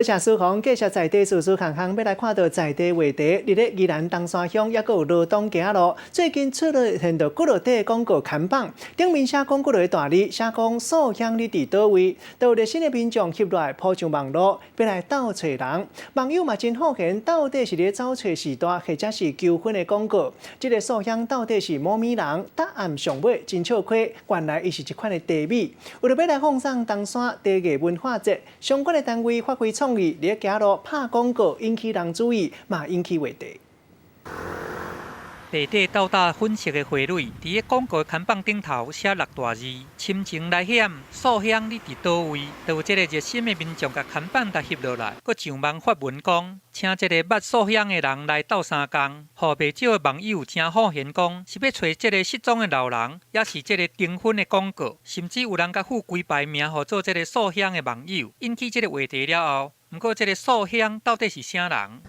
谢苏宏继续在地事事行行，要来看到在地话题。伫咧宜兰东山乡，也有罗东行路，最近出现到几落地广告看板，顶面写讲几落大字，写讲素乡你伫倒位，都有热心的民众翕来铺上网络，要来斗找人。网友嘛真好奇，到底是咧找找时代，或者是求婚的广告？这个素乡到底是某米人？答案上尾真笑亏，原来伊是一款的地米。为了要来奉上东山地艺文化节，相关的单位发挥创意，伫行路拍广告，引起人注意，嘛引起话题。地底倒搭粉色的花蕊，伫个广告看板顶头写6大字：深情来险，素乡你伫倒位？就有这个热心的民众甲看板搭翕落来，佮上网发文讲，请这个捌素乡的人来斗相共。互袂少的网友真好闲讲，是要找这个失踪的老人，也是这个订婚的广告，甚至有人甲附规排名，互做这个素乡的网友，引起这个话题了后，不过这个素乡到底是啥人？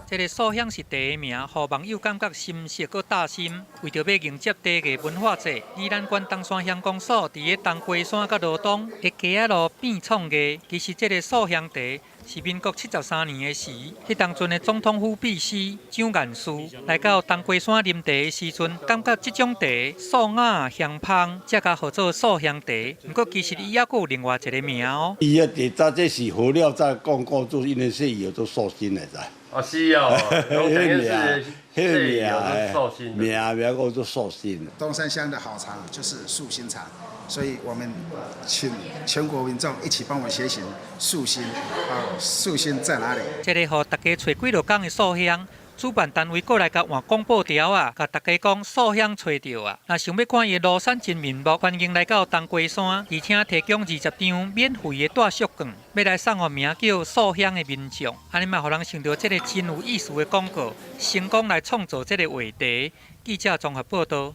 这个素乡是地名，互网友感觉深色佮大心。为着要迎接地艺文化节，宜兰县东山乡公所伫个东龟山佮罗东的街仔路边创艺。其实这个素乡茶是民国73年的时，迄当阵的总统府秘书蒋彦书来到东龟山啉茶的时阵，感觉这种茶素雅香芳，才甲号做素乡茶。不过其实伊还有另外一个名哦。伊个茶早这是好了再讲过，就是因为说伊有做寿星来在。哦，是哦，等于是有寿星的。名叫做寿星。东山乡的好茶就是素心茶，所以我们请全国民众一起帮我协行素心。素心在哪里？这个互大家找几落天的素乡。主办单位过来甲换广播条啊，甲大家讲素乡找到啊。若想要看伊的路线真面目，欢迎来到东龟山，而且提供20张免费的带宿券，要来送互名叫素乡的民众。安尼嘛，互人想到这个真有意思的广告，成功来创造这个话题。记者综合报道。